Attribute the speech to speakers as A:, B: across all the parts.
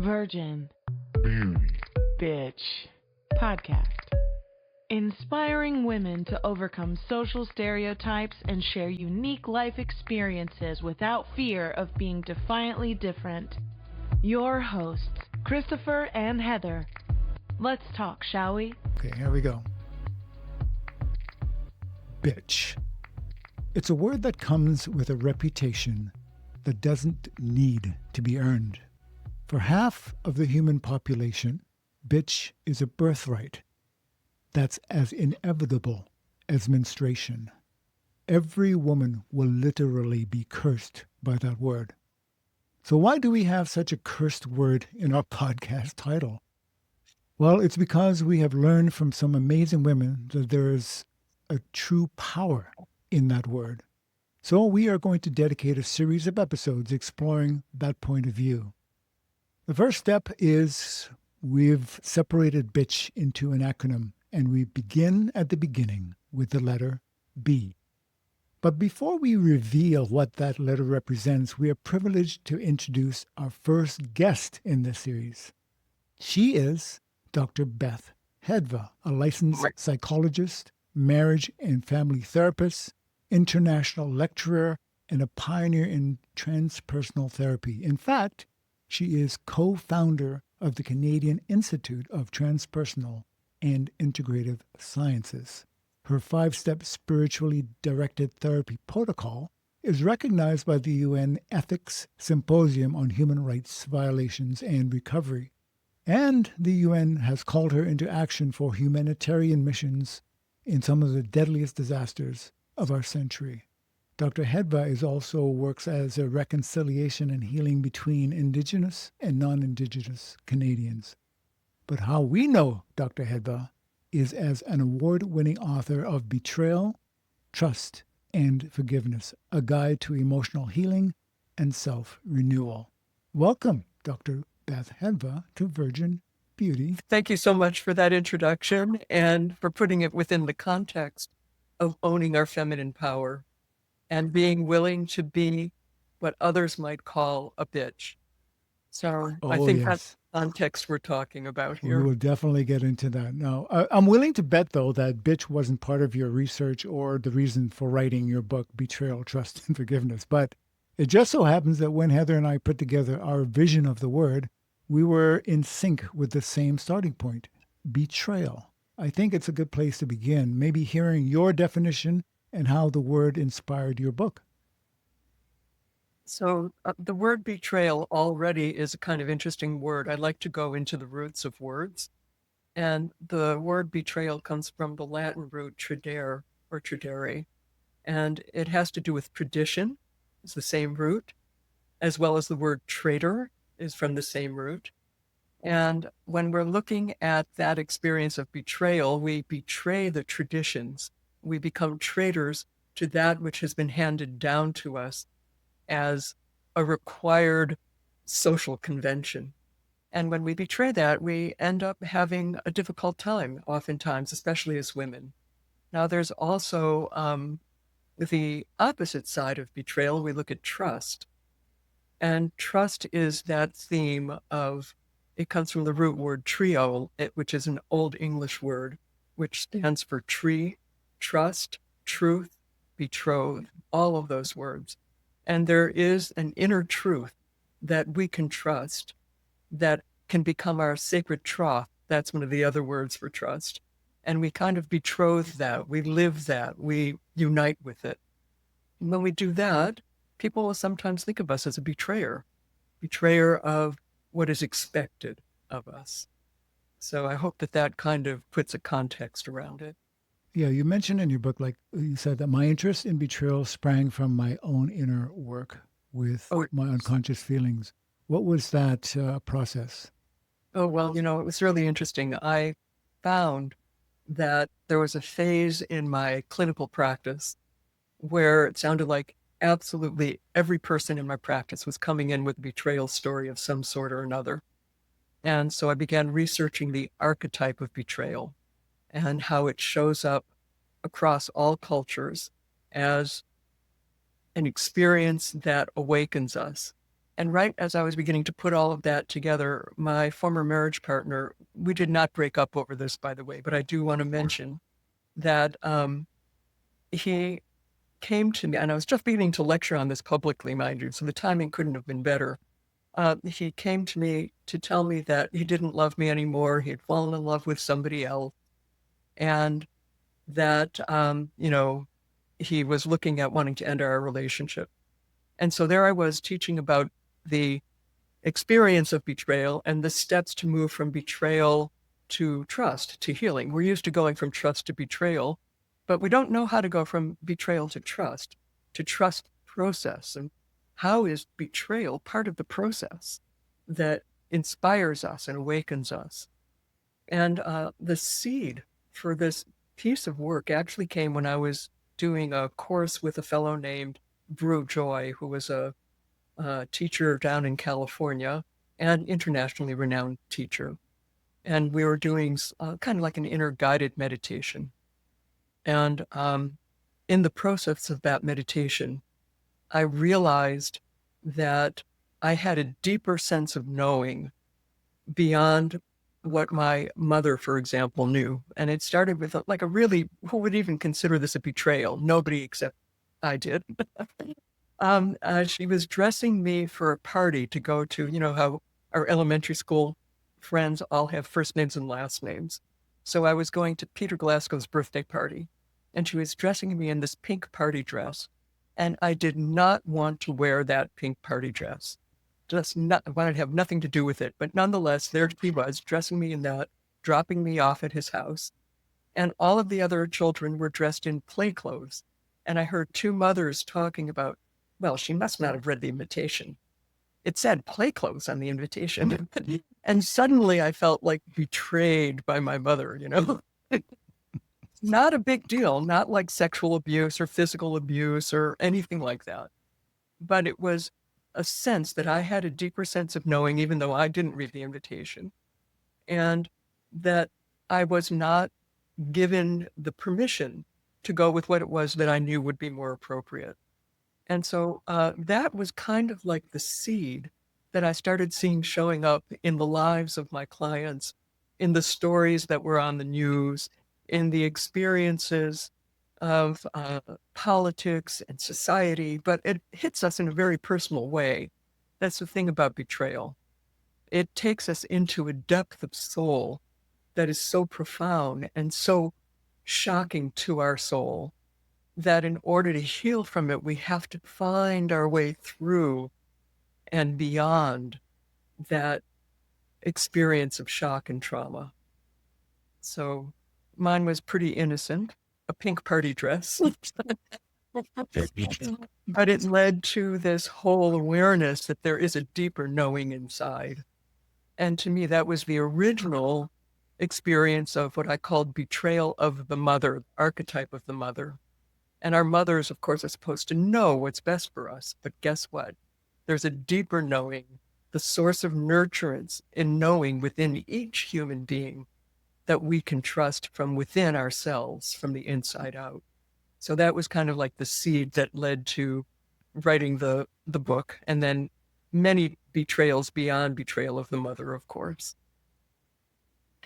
A: Virgin.
B: Beauty.
A: Bitch. Podcast. Inspiring women to overcome social stereotypes and share unique life experiences without fear of being defiantly different. Your hosts, Christopher and Heather. Let's talk, shall we?
B: Okay, here we go. Bitch. It's a word that comes with a reputation that doesn't need to be earned. For half of the human population, bitch is a birthright that's as inevitable as menstruation. Every woman will literally be cursed by that word. So why do we have such a cursed word in our podcast title? Well, it's because we have learned from some amazing women that there is a true power in that word. So we are going to dedicate a series of episodes exploring that point of view. The first step is we've separated bitch into an acronym, and we begin at the beginning with the letter B. But before we reveal what that letter represents, we are privileged to introduce our first guest in this series. She is Dr. Beth Hedva, a licensed psychologist, marriage and family therapist, international lecturer, and a pioneer in transpersonal therapy. In fact, she is co-founder of the Canadian Institute of Transpersonal and Integrative Sciences. Her 5-step spiritually directed therapy protocol is recognized by the UN Ethics Symposium on Human Rights Violations and Recovery. And the UN has called her into action for humanitarian missions in some of the deadliest disasters of our century. Dr. Hedva also works as a reconciliation and healing between Indigenous and non-Indigenous Canadians. But how we know Dr. Hedva is as an award-winning author of Betrayal, Trust, and Forgiveness, a guide to emotional healing and self-renewal. Welcome, Dr. Beth Hedva, to Virgin Beauty.
C: Thank you so much for that introduction and for putting it within the context of owning our feminine power and being willing to be what others might call a bitch. So I think that's the context we're talking about here.
B: We will definitely get into that. Now, I'm willing to bet, though, that bitch wasn't part of your research or the reason for writing your book, Betrayal, Trust, and Forgiveness. But it just so happens that when Heather and I put together our vision of the word, we were in sync with the same starting point, betrayal. I think it's a good place to begin, maybe hearing your definition and how the word inspired your book.
C: So the word betrayal already is a kind of interesting word. I'd like to go into the roots of words. And the word betrayal comes from the Latin root tradere or tradere. And it has to do with tradition, it's the same root, as well as the word traitor is from the same root. And when we're looking at that experience of betrayal, we betray the traditions. We become traitors to that which has been handed down to us as a required social convention. And when we betray that, we end up having a difficult time, oftentimes, especially as women. Now, there's also the opposite side of betrayal. We look at trust. And trust is that theme of, it comes from the root word trio, which is an Old English word, which stands for tree, trust, truth, betrothed, all of those words. And there is an inner truth that we can trust that can become our sacred troth. That's one of the other words for trust. And we kind of betroth that, we live that, we unite with it. And when we do that, people will sometimes think of us as a betrayer of what is expected of us. So I hope that that kind of puts a context around it.
B: Yeah, you mentioned in your book, like you said, that my interest in betrayal sprang from my own inner work with my unconscious feelings. What was that process?
C: Oh, well, it was really interesting. I found that there was a phase in my clinical practice where it sounded like absolutely every person in my practice was coming in with a betrayal story of some sort or another. And so I began researching the archetype of betrayal and how it shows up across all cultures as an experience that awakens us And right as I was beginning to put all of that together, my former marriage partner, we did not break up over this, by the way, but I do want to mention that he came to me, and I was just beginning to lecture on this publicly, mind you, so the timing couldn't have been better. He came to me to tell me that he didn't love me anymore. He had fallen in love with somebody else, and that, he was looking at wanting to end our relationship. And so there I was teaching about the experience of betrayal and the steps to move from betrayal to trust, to healing. We're used to going from trust to betrayal, but we don't know how to go from betrayal to trust process. And how is betrayal part of the process that inspires us and awakens us? And the seed for this piece of work actually came when I was doing a course with a fellow named Brew Joy, who was a teacher down in California and internationally renowned teacher. And we were doing kind of like an inner guided meditation. And in the process of that meditation, I realized that I had a deeper sense of knowing beyond what my mother, for example, knew. And it started with like a really, who would even consider this a betrayal? Nobody except I did. She was dressing me for a party to go to, you know, how our elementary school friends all have first names and last names. So I was going to Peter Glasgow's birthday party, and she was dressing me in this pink party dress. And I did not want to wear that pink party dress. Just not, I wanted to have nothing to do with it. But nonetheless, there she was dressing me in that, dropping me off at his house. And all of the other children were dressed in play clothes. And I heard two mothers talking about, well, she must not have read the invitation. It said play clothes on the invitation. And suddenly I felt like betrayed by my mother, you know? Not a big deal, not like sexual abuse or physical abuse or anything like that. But it was a sense that I had a deeper sense of knowing, even though I didn't read the invitation, and that I was not given the permission to go with what it was that I knew would be more appropriate. And so that was kind of like the seed that I started seeing showing up in the lives of my clients, in the stories that were on the news, in the experiences of politics and society, but it hits us in a very personal way. That's the thing about betrayal. It takes us into a depth of soul that is so profound and so shocking to our soul that in order to heal from it, we have to find our way through and beyond that experience of shock and trauma. So mine was pretty innocent, a pink party dress. But it led to this whole awareness that there is a deeper knowing inside. And to me, that was the original experience of what I called betrayal of the mother, archetype of the mother. And our mothers, of course, are supposed to know what's best for us. But guess what? There's a deeper knowing, the source of nurturance in knowing within each human being that we can trust from within ourselves, from the inside out. So that was kind of like the seed that led to writing the book, and then many betrayals beyond betrayal of the mother, of course.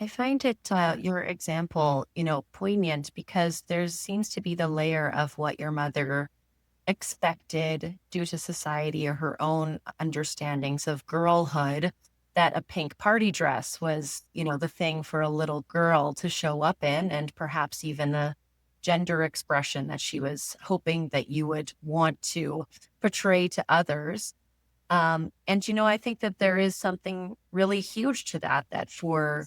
D: I find it, your example, poignant because there seems to be the layer of what your mother expected due to society or her own understandings of girlhood, that a pink party dress was, the thing for a little girl to show up in, and perhaps even a gender expression that she was hoping that you would want to portray to others. And, I think that there is something really huge to that for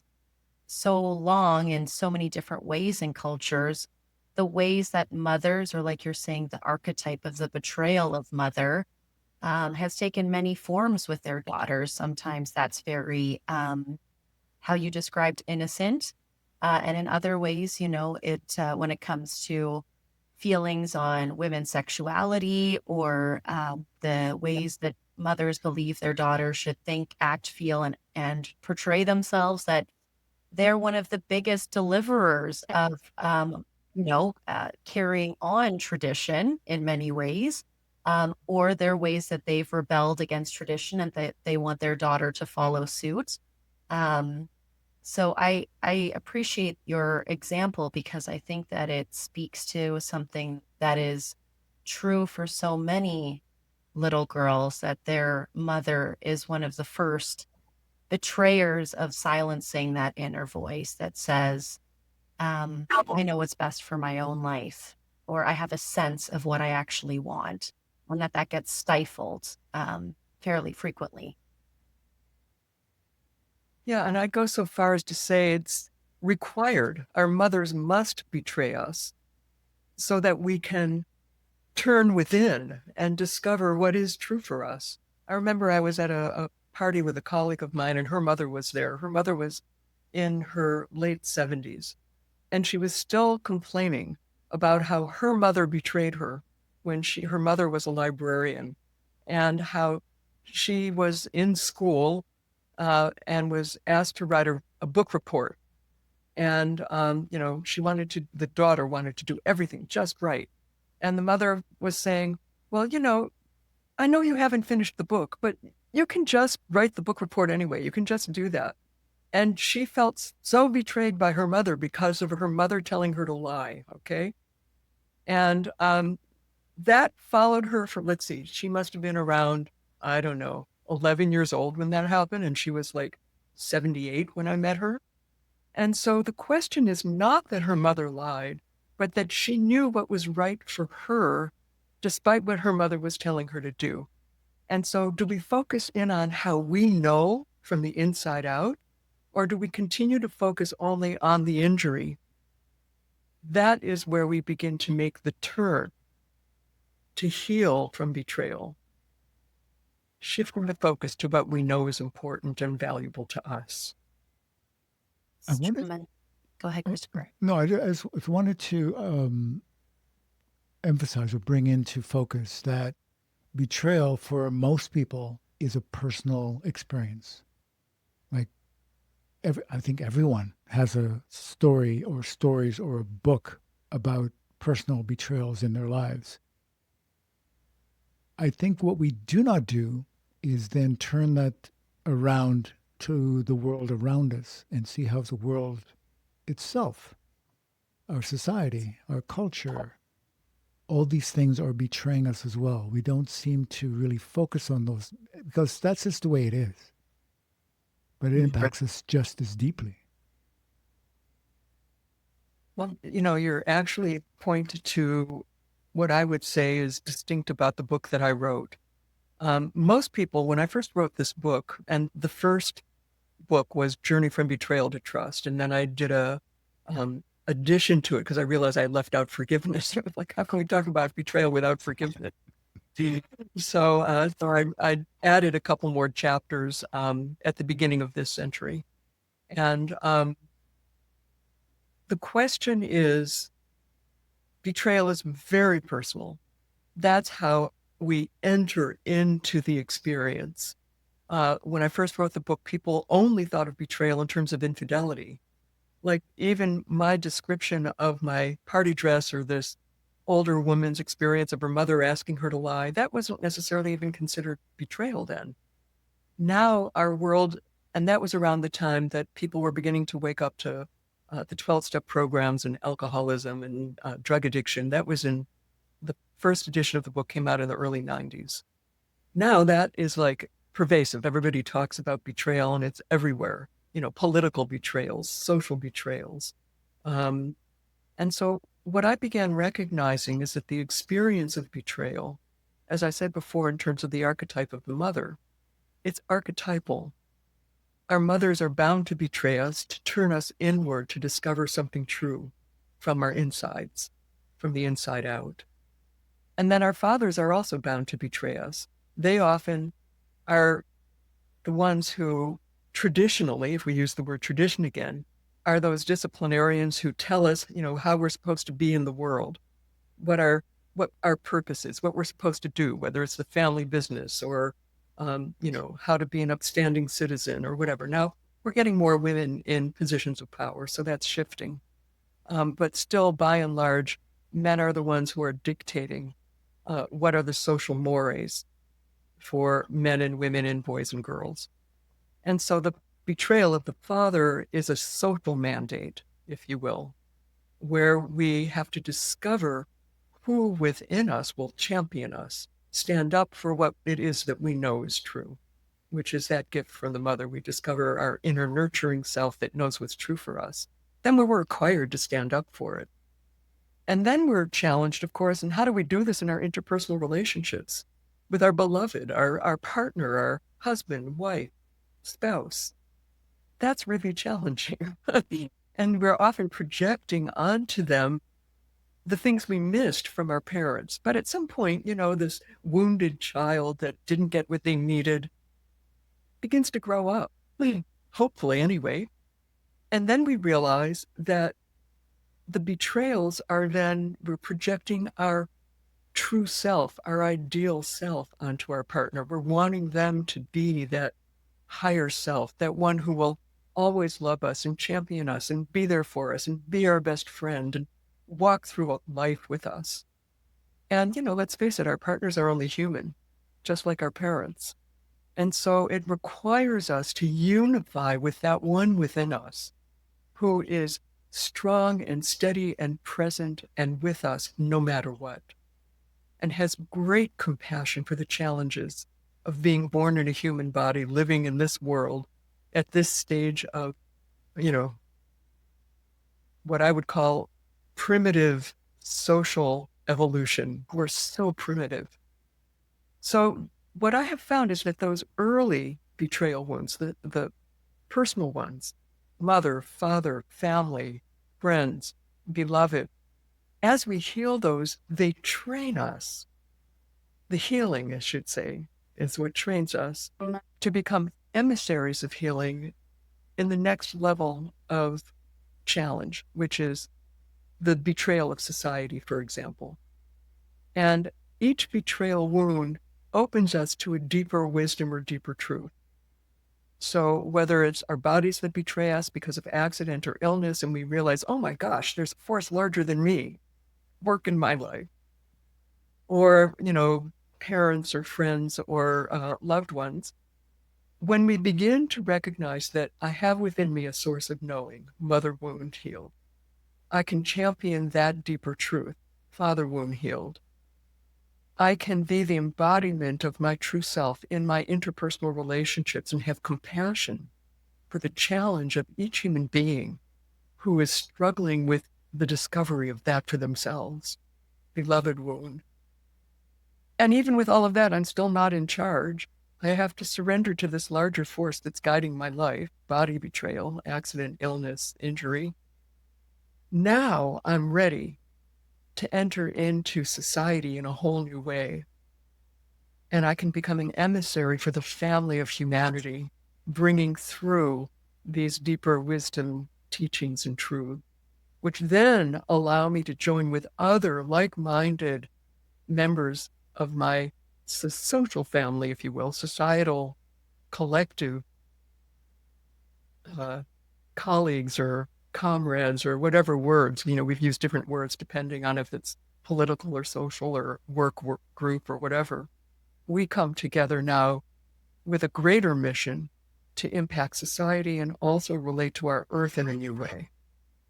D: so long in so many different ways and cultures, the ways that mothers, or like you're saying, the archetype of the betrayal of mother, has taken many forms with their daughters. Sometimes that's very, how you described, innocent. And in other ways, when it comes to feelings on women's sexuality or the ways that mothers believe their daughters should think, act, feel, and portray themselves, that they're one of the biggest deliverers of, carrying on tradition in many ways. or there are ways that they've rebelled against tradition and that they want their daughter to follow suit. So I appreciate your example because I think that it speaks to something that is true for so many little girls, that their mother is one of the first betrayers of silencing that inner voice that says, I know what's best for my own life, or I have a sense of what I actually want, and that gets stifled fairly frequently.
C: Yeah, and I go so far as to say it's required. Our mothers must betray us so that we can turn within and discover what is true for us. I remember I was at a party with a colleague of mine, and her mother was there. Her mother was in her late 70s, and she was still complaining about how her mother betrayed her when her mother was a librarian, and how she was in school and was asked to write a book report. And, the daughter wanted to do everything just right. And the mother was saying, well, I know you haven't finished the book, but you can just write the book report anyway. You can just do that. And she felt so betrayed by her mother because of her mother telling her to lie. Okay. And that followed her for, let's see, she must have been around, I don't know, 11 years old when that happened. And she was like 78 when I met her. And so the question is not that her mother lied, but that she knew what was right for her, despite what her mother was telling her to do. And so do we focus in on how we know from the inside out, or do we continue to focus only on the injury? That is where we begin to make the turn to heal from betrayal, shifting the focus to what we know is important and valuable to us.
D: Go ahead, Christopher.
B: No, I just wanted to emphasize or bring into focus that betrayal for most people is a personal experience. Like, I think everyone has a story or stories or a book about personal betrayals in their lives. I think what we do not do is then turn that around to the world around us and see how the world itself, our society, our culture, all these things are betraying us as well. We don't seem to really focus on those because that's just the way it is. But it impacts us just as deeply.
C: Well, you're actually pointed to what I would say is distinct about the book that I wrote. Most people, when I first wrote this book, and the first book was Journey from Betrayal to Trust, and then I did a addition to it because I realized I had left out forgiveness. Like, how can we talk about betrayal without forgiveness? So I added a couple more chapters at the beginning of this century. And the question is, betrayal is very personal. That's how we enter into the experience. When I first wrote the book, people only thought of betrayal in terms of infidelity. Like, even my description of my party dress or this older woman's experience of her mother asking her to lie, that wasn't necessarily even considered betrayal then. Now our world, and that was around the time that people were beginning to wake up to the 12-step programs and alcoholism and drug addiction. That was in the first edition of the book, came out in the early 90s. Now that is like pervasive. Everybody talks about betrayal and it's everywhere. Political betrayals, social betrayals. And so what I began recognizing is that the experience of betrayal, as I said before, in terms of the archetype of the mother, it's archetypal. Our mothers are bound to betray us, to turn us inward, to discover something true from our insides, from the inside out. And then our fathers are also bound to betray us. They often are the ones who traditionally, if we use the word tradition again, are those disciplinarians who tell us, how we're supposed to be in the world, what our purpose is, what we're supposed to do, whether it's the family business or, how to be an upstanding citizen or whatever. Now, we're getting more women in positions of power, so that's shifting. But still, by and large, men are the ones who are dictating what are the social mores for men and women and boys and girls. And so the betrayal of the father is a social mandate, if you will, where we have to discover who within us will champion us, stand up for what it is that we know is true, which is that gift from the mother. We discover our inner nurturing self that knows what's true for us. Then we're required to stand up for it. And then we're challenged, of course, and how do we do this in our interpersonal relationships with our beloved, our partner, our husband, wife, spouse? That's really challenging. And we're often projecting onto them the things we missed from our parents. But at some point, this wounded child that didn't get what they needed begins to grow up, hopefully anyway. And then we realize that the betrayals are then, we're projecting our true self, our ideal self onto our partner. We're wanting them to be that higher self, that one who will always love us and champion us and be there for us and be our best friend and walk through life with us. And, let's face it, our partners are only human, just like our parents. And so it requires us to unify with that one within us who is strong and steady and present and with us no matter what, and has great compassion for the challenges of being born in a human body, living in this world at this stage of, what I would call primitive social evolution. We're so primitive. So what I have found is that those early betrayal wounds, the personal ones, mother, father, family, friends, beloved, as we heal those, they train us. The healing, I should say, is what trains us to become emissaries of healing in the next level of challenge, which is the betrayal of society, for example. And each betrayal wound opens us to a deeper wisdom or deeper truth. So whether it's our bodies that betray us because of accident or illness, and we realize, oh my gosh, there's a force larger than me work in my life, or, parents or friends or loved ones, when we begin to recognize that I have within me a source of knowing, mother wound healed, I can champion that deeper truth, father wound healed. I can be the embodiment of my true self in my interpersonal relationships and have compassion for the challenge of each human being who is struggling with the discovery of that for themselves, beloved wound. And even with all of that, I'm still not in charge. I have to surrender to this larger force that's guiding my life, body betrayal, accident, illness, injury. Now I'm ready to enter into society in a whole new way. And I can become an emissary for the family of humanity, bringing through these deeper wisdom, teachings, and truth, which then allow me to join with other like-minded members of my social family, if you will, societal, collective colleagues or comrades or whatever words, we've used different words depending on if it's political or social or work group or whatever. We come together now with a greater mission to impact society and also relate to our earth in a new way,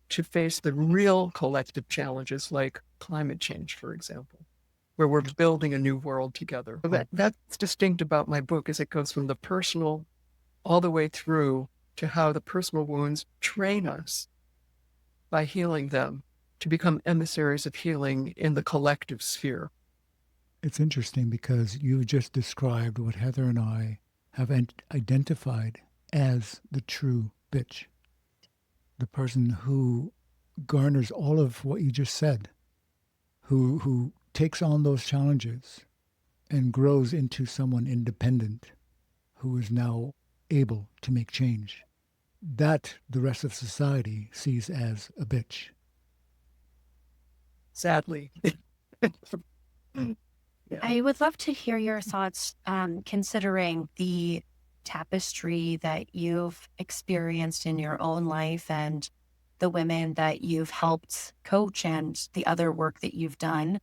C: to face the real collective challenges like climate change, for example, where we're building a new world together. That's distinct about my book, is it goes from the personal all the way through to how the personal wounds train us by healing them to become emissaries of healing in the collective sphere.
B: It's interesting because you just described what Heather and I have identified as the true bitch. The person who garners all of what you just said, who takes on those challenges and grows into someone independent, who is now able to make change. That the rest of society sees as a bitch.
C: Sadly. Yeah.
D: I would love to hear your thoughts, considering the tapestry that you've experienced in your own life and the women that you've helped coach and the other work that you've done.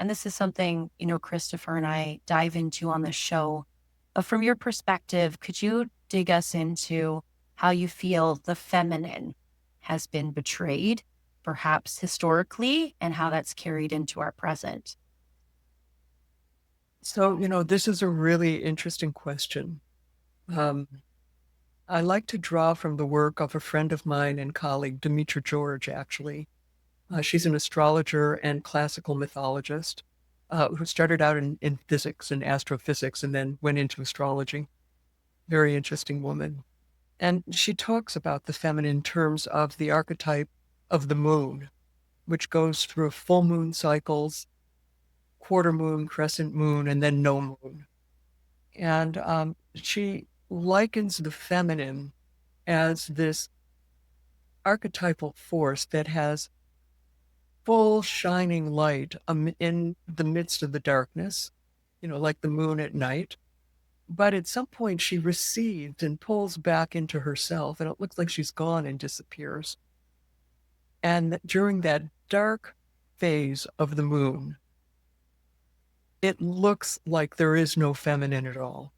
D: And this is something, Christopher and I dive into on the show. But from your perspective, could you dig us into how you feel the feminine has been betrayed, perhaps historically, and how that's carried into our present?
C: So, this is a really interesting question. I like to draw from the work of a friend of mine and colleague, Demetra George, actually. She's an astrologer and classical mythologist who started out in physics and astrophysics and then went into astrology. Very interesting woman. And she talks about the feminine in terms of the archetype of the moon, which goes through full moon cycles, quarter moon, crescent moon, and then no moon. And she likens the feminine as this archetypal force that has full shining light in the midst of the darkness, like the moon at night. But at some point she recedes and pulls back into herself, and it looks like she's gone and disappears. And during that dark phase of the moon, it looks like there is no feminine at all.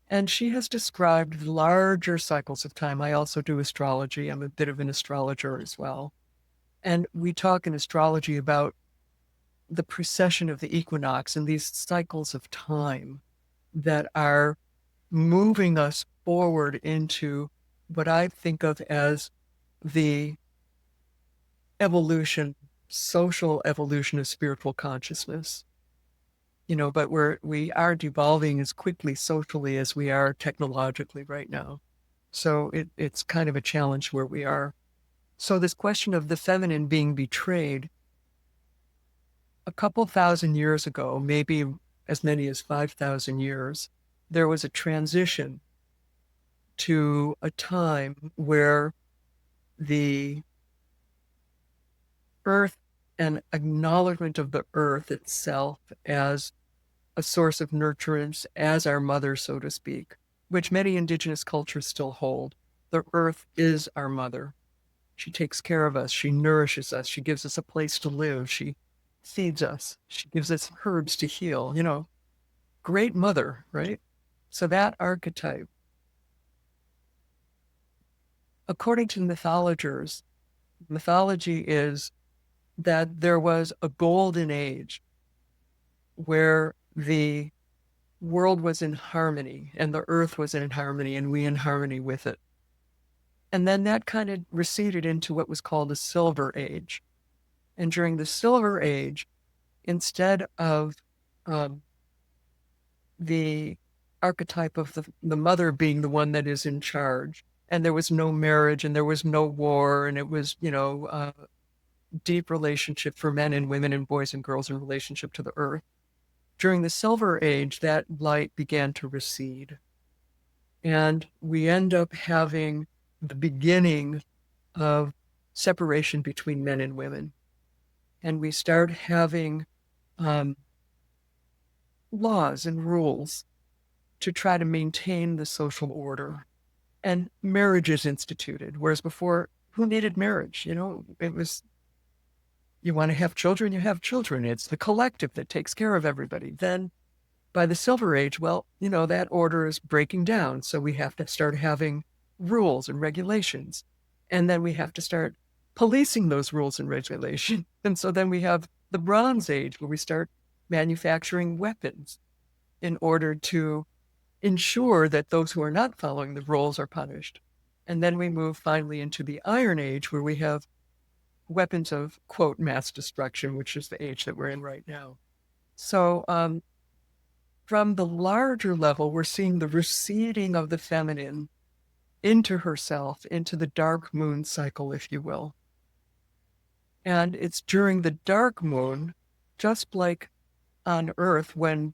C: And she has described larger cycles of time. I also do astrology. I'm a bit of an astrologer as well. And we talk in astrology about the precession of the equinox and these cycles of time that are moving us forward into what I think of as the evolution, social evolution of spiritual consciousness. But we are devolving as quickly socially as we are technologically right now. So it's kind of a challenge where we are. So this question of the feminine being betrayed, a couple thousand years ago, maybe as many as 5,000 years, there was a transition to a time where the earth and acknowledgement of the earth itself as a source of nurturance, as our mother, so to speak, which many indigenous cultures still hold. The earth is our mother. She takes care of us. She nourishes us. She gives us a place to live. She feeds us. She gives us herbs to heal. Great mother, right? So that archetype, according to mythologers, mythology is that there was a golden age where the world was in harmony and the earth was in harmony and we in harmony with it. And then that kind of receded into what was called the Silver Age. And during the Silver Age, instead of the archetype of the mother being the one that is in charge, and there was no marriage and there was no war, and it was, deep relationship for men and women and boys and girls in relationship to the earth. During the Silver Age, that light began to recede. And we end up having the beginning of separation between men and women. And we start having laws and rules to try to maintain the social order. And marriage is instituted, whereas before, who needed marriage? It was, you want to have children, you have children. It's the collective that takes care of everybody. Then by the Silver Age, that order is breaking down. So we have to start having rules and regulations. And then we have to start policing those rules and regulations. And so then we have the Bronze Age, where we start manufacturing weapons in order to ensure that those who are not following the rules are punished. And then we move finally into the Iron Age, where we have weapons of, quote, mass destruction, which is the age that we're in right now. So from the larger level, we're seeing the receding of the feminine into herself, into the dark moon cycle, if you will. And it's during the dark moon, just like on Earth, when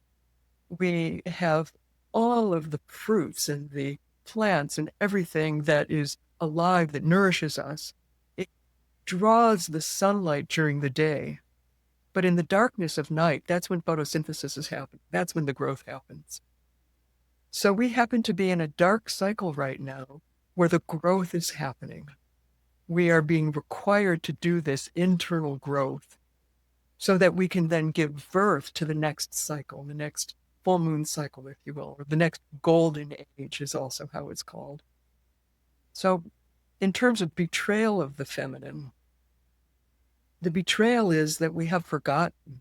C: we have all of the fruits and the plants and everything that is alive, that nourishes us, it draws the sunlight during the day. But in the darkness of night, that's when photosynthesis is happening. That's when the growth happens. So we happen to be in a dark cycle right now where the growth is happening. We are being required to do this internal growth so that we can then give birth to the next cycle, the next full moon cycle, if you will, or the next golden age is also how it's called. So in terms of betrayal of the feminine, the betrayal is that we have forgotten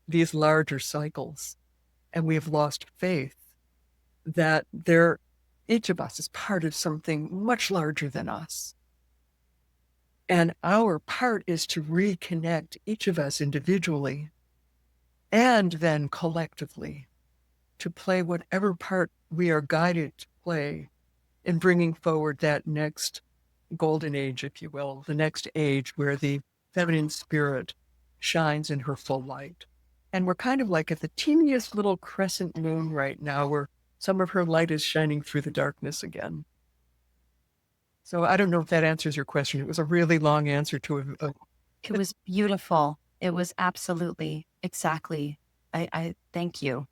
C: these larger cycles and we have lost faith that each of us is part of something much larger than us. And our part is to reconnect each of us individually and then collectively to play whatever part we are guided to play in bringing forward that next golden age, if you will, the next age where the feminine spirit shines in her full light. And we're kind of like at the teeniest little crescent moon right now where some of her light is shining through the darkness again. So I don't know if that answers your question. It was a really long answer to
D: It was beautiful. It was absolutely exactly. I thank you.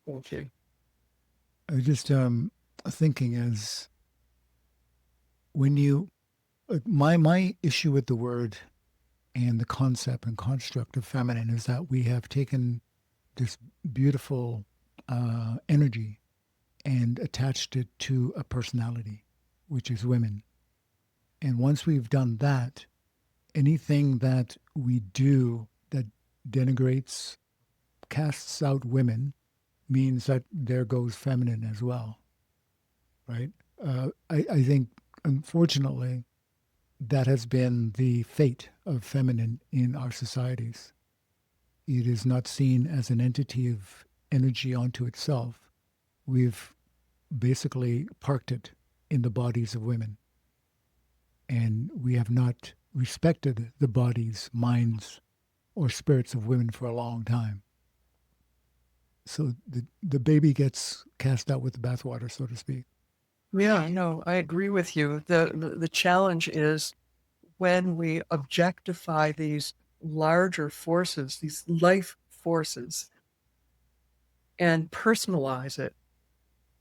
C: Okay.
B: I was just thinking as when you, my issue with the word and the concept and construct of feminine is that we have taken this beautiful energy and attached it to a personality, which is women. And once we've done that, anything that we do that denigrates, casts out women, means that there goes feminine as well, right? I think, unfortunately, that has been the fate of feminine in our societies. It is not seen as an entity of energy onto itself. We've basically parked it in the bodies of women. And we have not respected the bodies, minds, or spirits of women for a long time. So the baby gets cast out with the bathwater, so to speak.
C: Yeah, no, I agree with you. The challenge is when we objectify these larger forces, these life forces, and personalize it,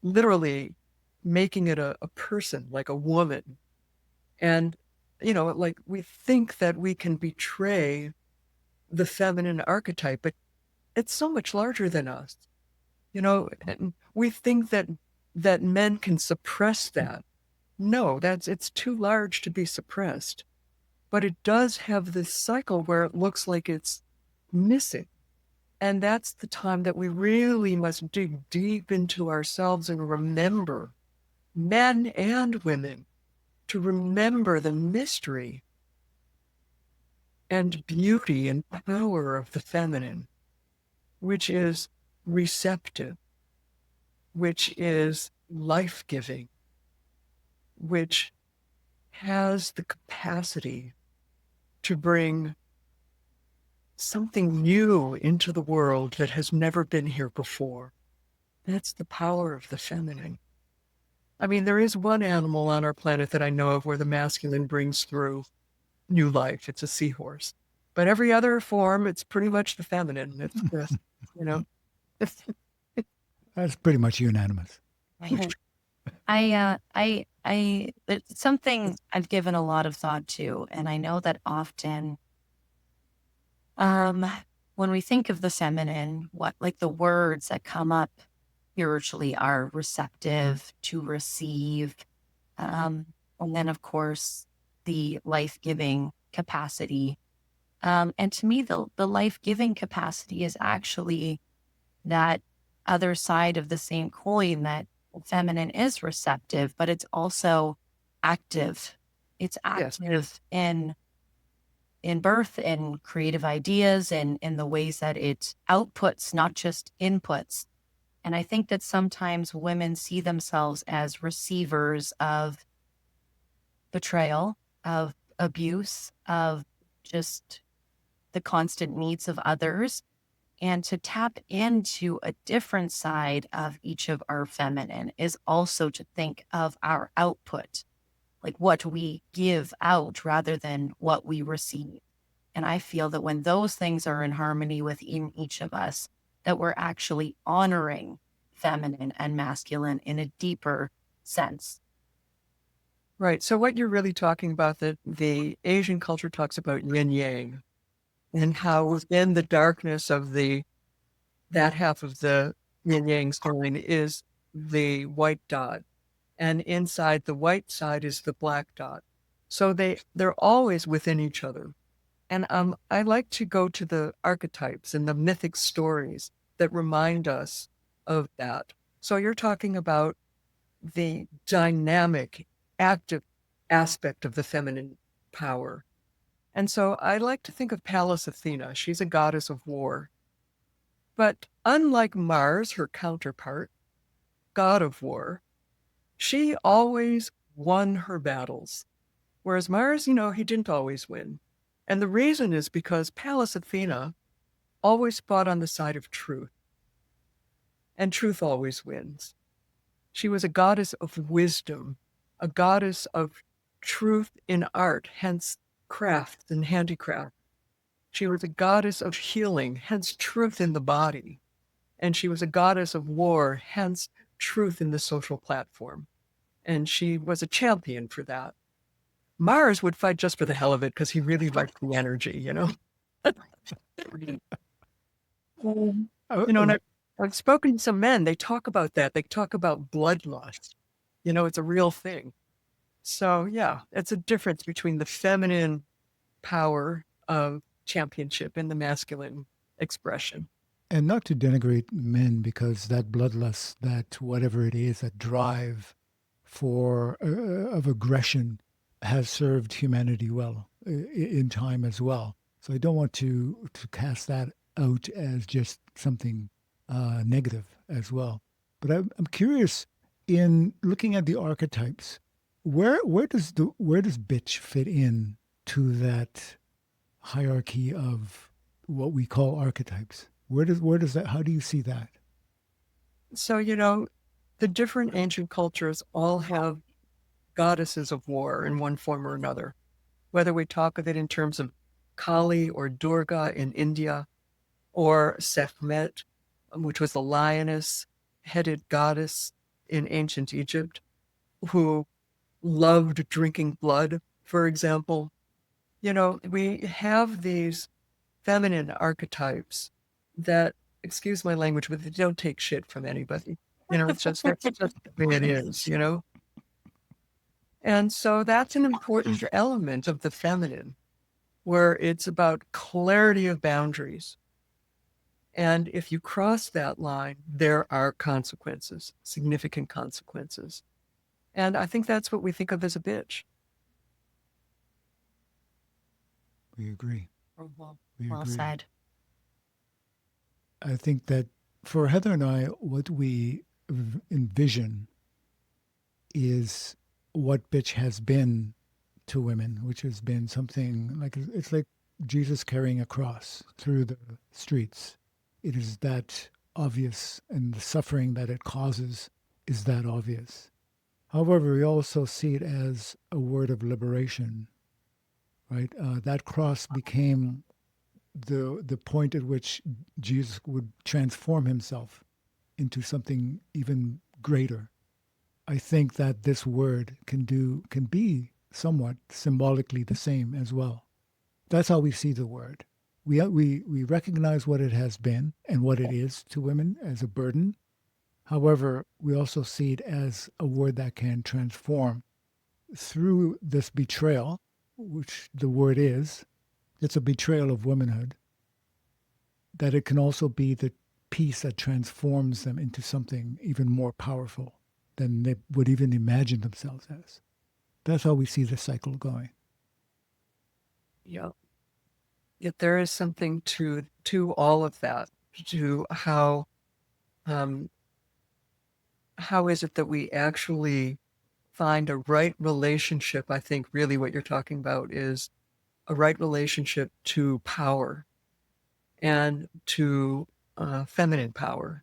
C: literally making it a person, like a woman. And, like we think that we can betray the feminine archetype, but it's so much larger than us. And we think that men can suppress that. No, it's too large to be suppressed. But it does have this cycle where it looks like it's missing. And that's the time that we really must dig deep into ourselves and remember, men and women, to remember the mystery and beauty and power of the feminine, which is receptive, which is life-giving, which has the capacity to bring something new into the world that has never been here before. That's the power of the feminine. I mean, there is one animal on our planet that I know of where the masculine brings through new life. It's a seahorse. But every other form, it's pretty much the feminine. It's just,
B: That's pretty much unanimous.
D: It's something I've given a lot of thought to, and I know that often, when we think of the feminine, like the words that come up spiritually are receptive, to receive, and then of course the life-giving capacity. And to me, the life-giving capacity is actually that other side of the same coin, that feminine is receptive, but it's also active. It's active in birth and creative ideas and in the ways that it outputs, not just inputs. And I think that sometimes women see themselves as receivers of betrayal, of abuse, of just the constant needs of others. And to tap into a different side of each of our feminine is also to think of our output, like what we give out rather than what we receive. And I feel that when those things are in harmony within each of us, that we're actually honoring feminine and masculine in a deeper sense.
C: Right. So what you're really talking about, that the Asian culture talks about yin yang, and how within the darkness of that half of the yin yang sign is the white dot, and inside the white side is the black dot. So they're always within each other. And I like to go to the archetypes and the mythic stories that remind us of that. So you're talking about the dynamic, active aspect of the feminine power. And so I like to think of Pallas Athena. She's a goddess of war. But unlike Mars, her counterpart, god of war, she always won her battles. Whereas Mars, he didn't always win. And the reason is because Pallas Athena always fought on the side of truth, and truth always wins. She was a goddess of wisdom, a goddess of truth in art, hence craft and handicraft. She was a goddess of healing, hence truth in the body. And she was a goddess of war, hence truth in the social platform. And she was a champion for that. Mars would fight just for the hell of it because he really liked the energy. And I've spoken to some men, they talk about that. They talk about bloodlust. It's a real thing. So yeah, it's a difference between the feminine power of championship and the masculine expression.
B: And not to denigrate men, because that bloodlust, that whatever it is, that drive for of aggression has served humanity well in time as well. So I don't want to cast that out as just something negative as well. But I'm curious, in looking at the archetypes, where does bitch fit in to that hierarchy of what we call archetypes? Where does that, how do you see that?
C: So, the different ancient cultures all have goddesses of war in one form or another, whether we talk of it in terms of Kali or Durga in India, or Sekhmet, which was the lioness-headed goddess in ancient Egypt, who loved drinking blood, for example. We have these feminine archetypes that, excuse my language, but they don't take shit from anybody. That's just the way it is. And so that's an important element of the feminine, where it's about clarity of boundaries. And if you cross that line, there are consequences, significant consequences. And I think that's what we think of as a bitch.
B: We agree. We
D: Well
B: agree.
D: said.
B: I think that for Heather and I, what we envision is what bitch has been to women, which has been something like, it's like Jesus carrying a cross through the streets. It is that obvious, and the suffering that it causes is that obvious. However, we also see it as a word of liberation, right? That cross became the point at which Jesus would transform himself into something even greater. I think that this word can be somewhat symbolically the same as well. That's how we see the word. We recognize what it has been and what it is to women as a burden. However, we also see it as a word that can transform through this betrayal, which the word is. It's a betrayal of womanhood. That it can also be the piece that transforms them into something even more powerful than they would even imagine themselves as. That's how we see the cycle going.
C: Yeah. Yet there is something to all of that, to how is it that we actually find a right relationship. I think really what you're talking about is a right relationship to power and to feminine power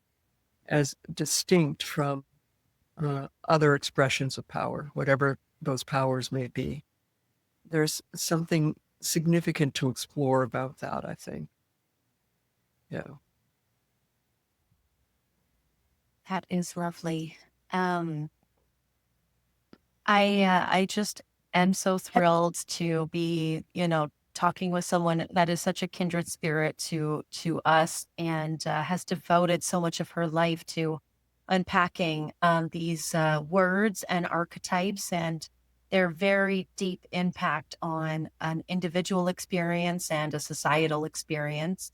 C: as distinct from other expressions of power, whatever those powers may be. There's something significant to explore about that, I think. Yeah.
D: That is lovely. I just am so thrilled to be, talking with someone that is such a kindred spirit to us and has devoted so much of her life to unpacking these words and archetypes and their very deep impact on an individual experience and a societal experience.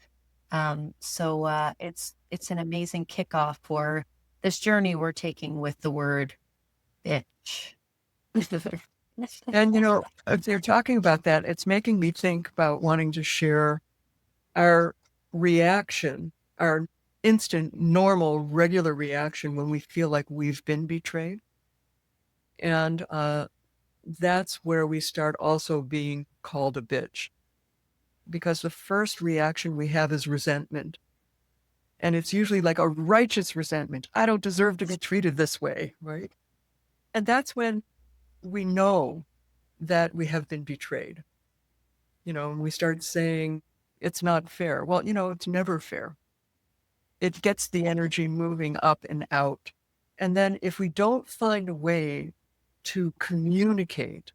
D: It's an amazing kickoff for this journey we're taking with the word bitch.
C: And, if they're talking about that, it's making me think about wanting to share our reaction, our instant, normal, regular reaction when we feel like we've been betrayed. And that's where we start also being called a bitch. Because the first reaction we have is resentment. And it's usually like a righteous resentment. I don't deserve to be treated this way, right? And that's when we know that we have been betrayed. And we start saying, it's not fair. Well, it's never fair. It gets the energy moving up and out. And then if we don't find a way to communicate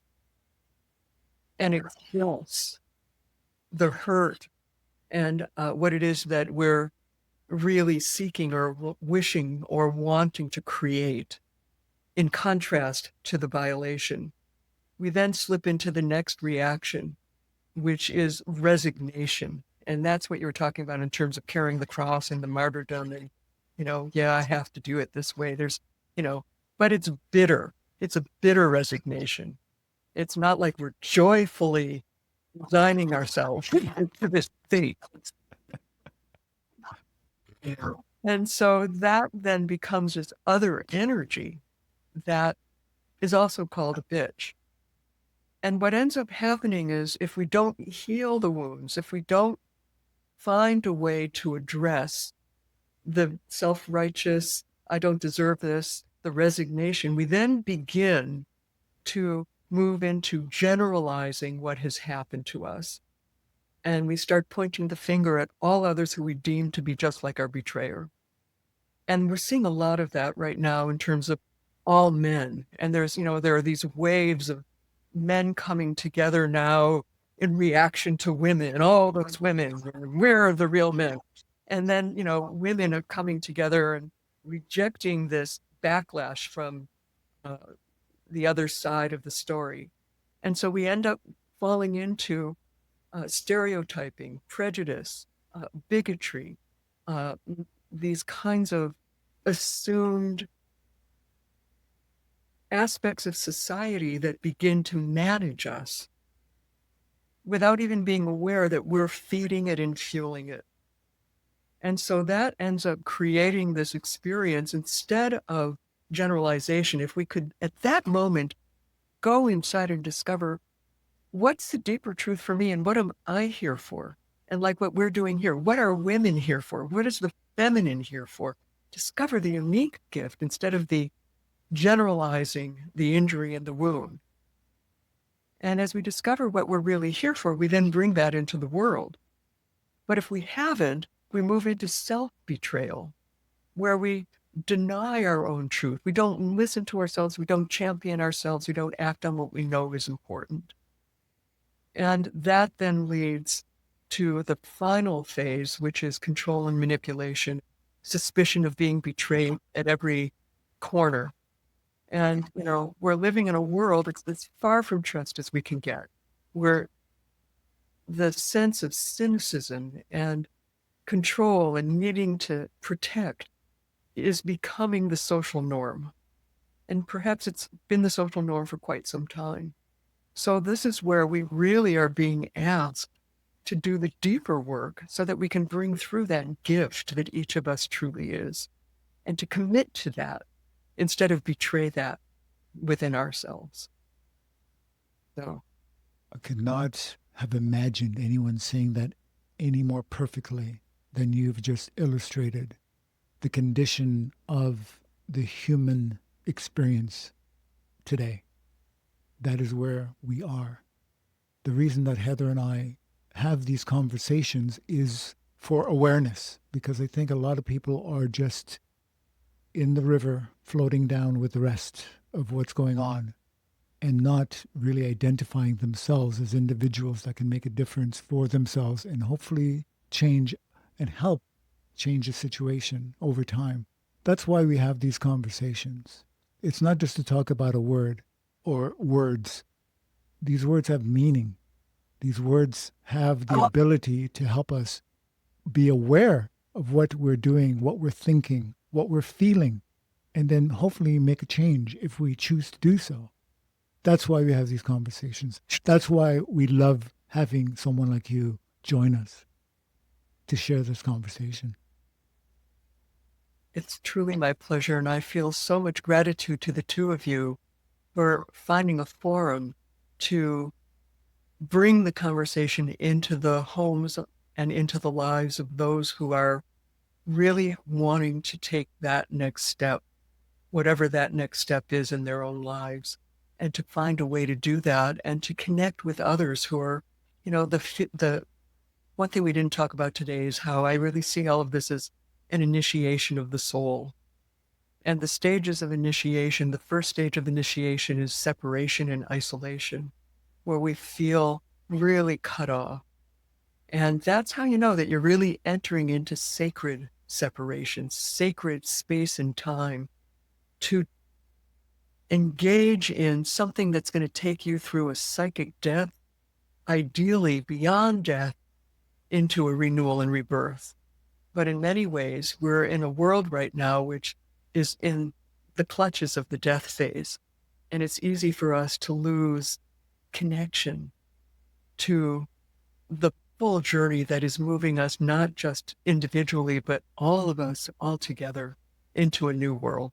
C: and express the hurt and what it is that we're really seeking or wishing or wanting to create, in contrast to the violation, we then slip into the next reaction, which is resignation. And that's what you were talking about in terms of carrying the cross and the martyrdom. And, yeah, I have to do it this way. But it's bitter. It's a bitter resignation. It's not like we're joyfully resigning ourselves to this fate. And so that then becomes this other energy that is also called a bitch. And what ends up happening is if we don't heal the wounds, if we don't find a way to address the self-righteous, I don't deserve this, the resignation, we then begin to move into generalizing what has happened to us. And we start pointing the finger at all others who we deem to be just like our betrayer. And we're seeing a lot of that right now in terms of all men. And there are these waves of men coming together now in reaction to women, all those women, where are the real men? And then, women are coming together and rejecting this backlash from the other side of the story. And so we end up falling into stereotyping, prejudice, bigotry, these kinds of assumed aspects of society that begin to manage us without even being aware that we're feeding it and fueling it. And so that ends up creating this experience instead of generalization. If we could, at that moment, go inside and discover what's the deeper truth for me and what am I here for? And like what we're doing here, what are women here for? What is the feminine here for? Discover the unique gift instead of the generalizing the injury and the wound. And as we discover what we're really here for, we then bring that into the world. But if we haven't, we move into self-betrayal, where we deny our own truth. We don't listen to ourselves. We don't champion ourselves. We don't act on what we know is important. And that then leads to the final phase, which is control and manipulation, suspicion of being betrayed at every corner. And, we're living in a world that's as far from trust as we can get, where the sense of cynicism and control and needing to protect is becoming the social norm. And perhaps it's been the social norm for quite some time. So this is where we really are being asked to do the deeper work so that we can bring through that gift that each of us truly is, and to commit to that instead of betray that within ourselves. So
B: I could not have imagined anyone saying that any more perfectly than you've just illustrated the condition of the human experience today. That is where we are. The reason that Heather and I have these conversations is for awareness, because I think a lot of people are just in the river floating down with the rest of what's going on. and not really identifying themselves as individuals that can make a difference for themselves and hopefully change and help change the situation over time. That's why we have these conversations. It's not just to talk about a word or words. These words have meaning. These words have the ability to help us be aware of what we're doing, what we're thinking, what we're feeling, and then hopefully make a change if we choose to do so. That's why we have these conversations. That's why we love having someone like you join us to share this conversation.
C: It's truly my pleasure, and I feel so much gratitude to the two of you for finding a forum to bring the conversation into the homes and into the lives of those who are really wanting to take that next step, whatever that next step is in their own lives, and to find a way to do that and to connect with others who are, the one thing we didn't talk about today is how I really see all of this as an initiation of the soul. And the stages of initiation, the first stage of initiation is separation and isolation, where we feel really cut off. And that's how you know that you're really entering into sacred separation, sacred space and time to engage in something that's going to take you through a psychic death, ideally beyond death, into a renewal and rebirth. But in many ways, we're in a world right now which is in the clutches of the death phase. And it's easy for us to lose connection to the full journey that is moving us, not just individually, but all of us all together into a new world.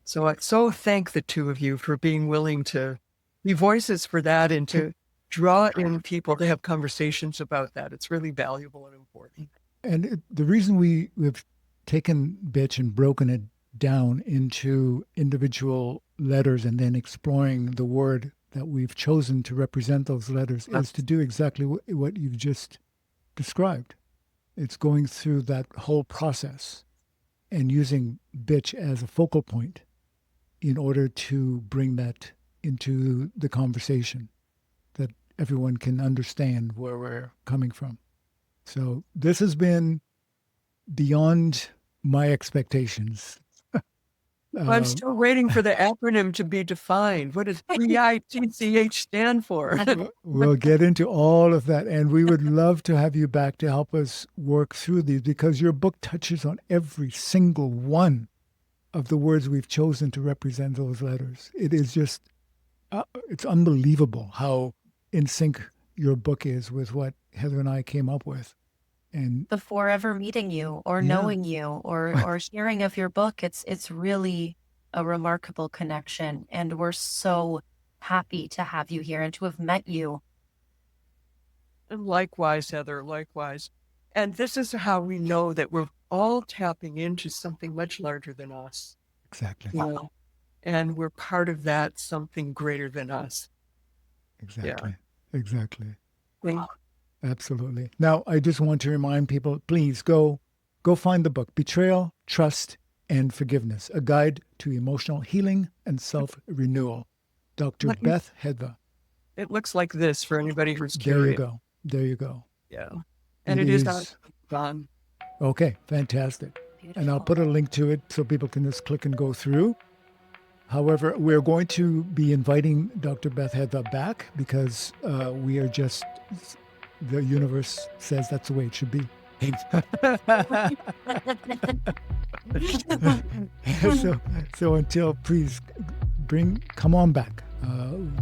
C: So I so thank the two of you for being willing to be voices for that and to draw in people to have conversations about that. It's really valuable and important.
B: And the reason we've taken Bitch and broken it down into individual letters and then exploring the word that we've chosen to represent those letters is to do exactly what you've just described. It's going through that whole process and using Bitch as a focal point in order to bring that into the conversation, that everyone can understand where we're coming from. So this has been beyond my expectations.
C: I'm still waiting for the acronym to be defined. What does BITCH stand for?
B: We'll get into all of that. And we would love to have you back to help us work through these, because your book touches on every single one of the words we've chosen to represent those letters. It is just, it's unbelievable how in sync your book is with what Heather and I came up with. And
D: before ever meeting you or knowing you or hearing of your book, it's really a remarkable connection. And we're so happy to have you here and to have met you.
C: And likewise, Heather, likewise. And this is how we know that we're all tapping into something much larger than us.
B: Exactly.
C: You know? And we're part of that something greater than us.
B: Exactly. Yeah. Exactly.
C: Wow.
B: Absolutely. Now, I just want to remind people, please go find the book, Betrayal, Trust, and Forgiveness, A Guide to Emotional Healing and Self-Renewal. Dr. Beth Hedva.
C: It looks like this for anybody who's curious.
B: There you go.
C: Yeah. And it is on.
B: Okay, fantastic.
D: Beautiful.
B: And I'll put a link to it so people can just click and go through. However, we're going to be inviting Dr. Beth Hedva back because we are just... the universe says that's the way it should be. So until, please come on back.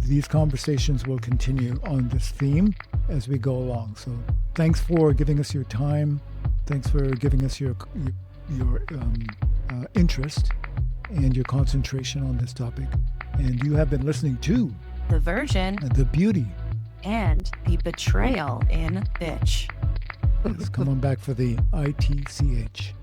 B: These conversations will continue on this theme as we go along. So thanks for giving us your time. Thanks for giving us your interest and your concentration on this topic. And you have been listening to
D: The Virgin,
B: The Beauty,
D: and the Betrayal in Bitch.
B: Yes, come on back for the ITCH.